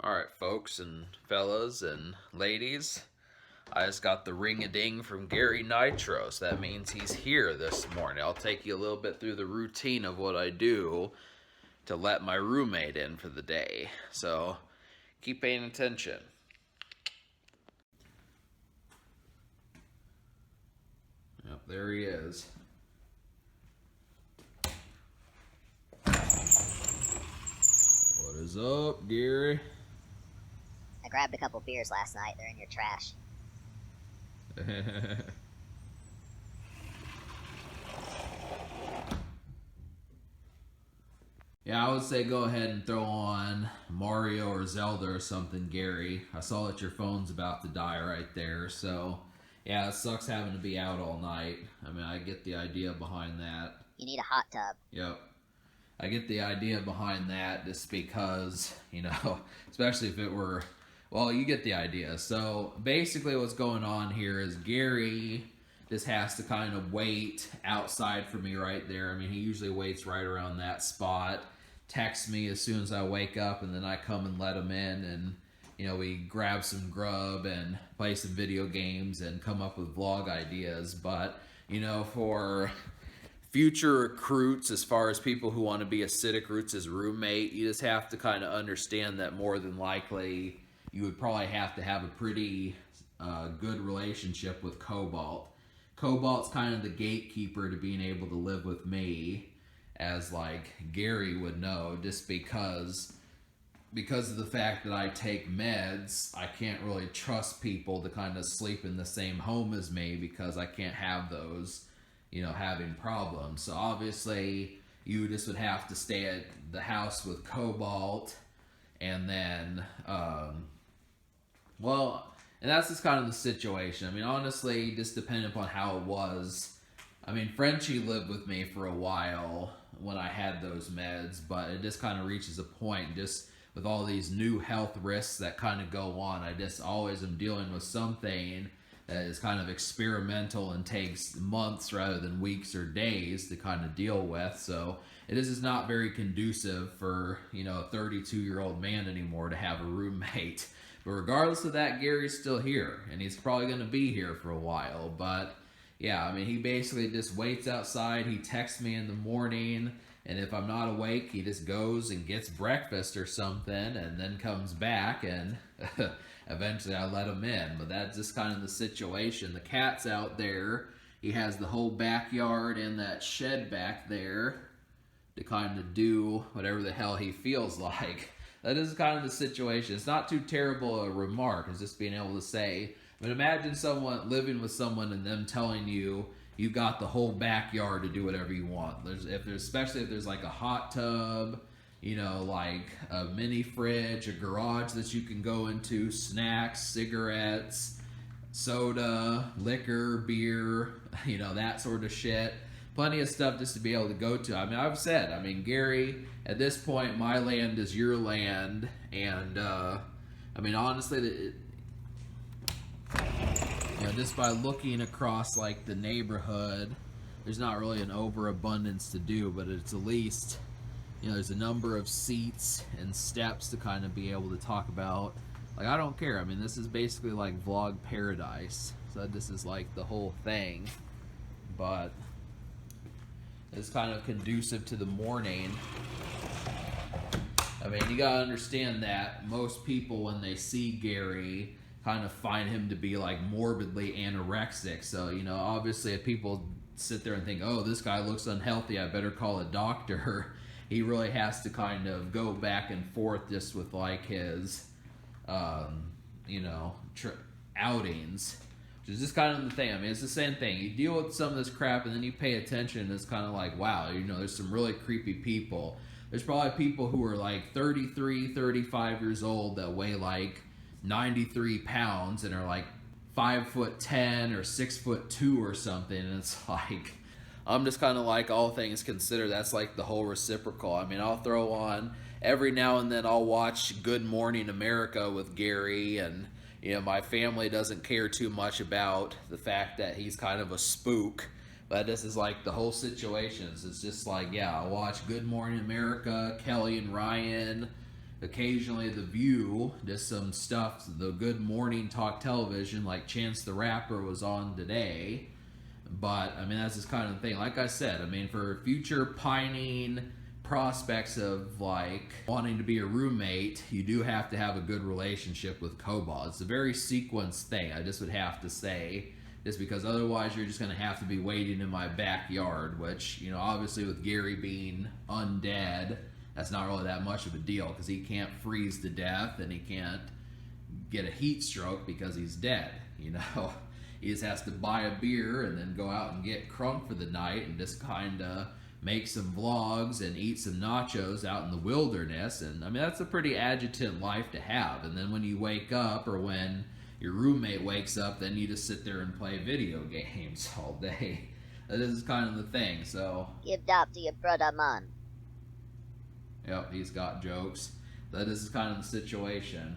Alright, folks and fellas and ladies, I just got the ring-a-ding from Gary Nitro, so that means he's here this morning. I'll take you a little bit through the routine of what I do to let my roommate in for the day. So, keep paying attention. Yep, there he is. What is up, Gary? I grabbed a couple beers last night. They're in your trash. Yeah, I would say go ahead and throw on Mario or Zelda or something, Gary. I saw that your phone's about to die right there, so yeah, it sucks having to be out all night. I mean, I get the idea behind that. You need a hot tub. Yep. I get the idea behind that just because, especially if it were, well, you get the idea. So basically what's going on here is Gary just has to kind of wait outside for me right there. I mean, he usually waits right around that spot, texts me as soon as I wake up, and then I come and let him in, and we grab some grub and play some video games and come up with vlog ideas. But for future recruits, as far as people who want to be acidic roots' roommate, you just have to kind of understand that more than likely you would probably have to have a pretty good relationship with Cobalt. Cobalt's kind of the gatekeeper to being able to live with me, as like Gary would know, just because of the fact that I take meds. I can't really trust people to kind of sleep in the same home as me because I can't have those having problems. So obviously you just would have to stay at the house with Cobalt, and then and that's just kind of the situation. I mean, honestly, just depending upon how it was. I mean, Frenchie lived with me for a while when I had those meds, but it just kind of reaches a point, just with all these new health risks that kind of go on, I just always am dealing with something that is kind of experimental and takes months rather than weeks or days to kind of deal with. So it is just not very conducive for, a 32-year-old man anymore to have a roommate. But regardless of that, Gary's still here, and he's probably going to be here for a while. But yeah, I mean, he basically just waits outside. He texts me in the morning, and if I'm not awake, he just goes and gets breakfast or something, and then comes back, and eventually I let him in. But that's just kind of the situation. The cat's out there. He has the whole backyard and that shed back there to kind of do whatever the hell he feels like. That is kind of the situation. It's not too terrible a remark. It's just being able to say, but imagine someone living with someone and them telling you you got the whole backyard to do whatever you want. Especially if there's like a hot tub, like a mini fridge, a garage that you can go into, snacks, cigarettes, soda, liquor, beer, that sort of shit. Plenty of stuff just to be able to go to. I mean, I've said, Gary, at this point, my land is your land. And, honestly, just by looking across, like, the neighborhood, there's not really an overabundance to do, but it's at least, there's a number of seats and steps to kind of be able to talk about. Like, I don't care. I mean, this is basically like vlog paradise. So this is like the whole thing. But it's kind of conducive to the morning. I mean, you gotta understand that most people, when they see Gary, kind of find him to be like morbidly anorexic. So, obviously if people sit there and think, oh, this guy looks unhealthy, I better call a doctor, he really has to kind of go back and forth just with like his, outings. Which is just kind of the thing. I mean, it's the same thing. You deal with some of this crap and then you pay attention and it's kind of like, wow, there's some really creepy people. There's probably people who are like 33, 35 years old that weigh like 93 pounds and are like 5'10" or 6'2" or something. And it's like, I'm just kind of like, all things considered, that's like the whole reciprocal. I mean, I'll throw on, every now and then I'll watch Good Morning America with Gary, and my family doesn't care too much about the fact that he's kind of a spook. But this is like the whole situation. It's just like, yeah, I'll watch Good Morning America, Kelly and Ryan, occasionally The View, just some stuff, the good morning talk television like Chance the Rapper was on today. But I mean, that's just kind of the thing. Like I said, I mean, for future pining prospects of like wanting to be a roommate, you do have to have a good relationship with Cobalt. It's a very sequenced thing, I just would have to say, just because otherwise you're just going to have to be waiting in my backyard, which, you know, obviously with Gary being undead, that's not really that much of a deal because he can't freeze to death and he can't get a heat stroke because he's dead, you know. He just has to buy a beer and then go out and get crunk for the night and just kind of make some vlogs and eat some nachos out in the wilderness. And I mean, that's a pretty adjutant life to have. And then when you wake up, or when your roommate wakes up, then you just sit there and play video games all day. That is kind of the thing. So Give that to your brother, man. yep, he's got jokes. That is kind of the situation.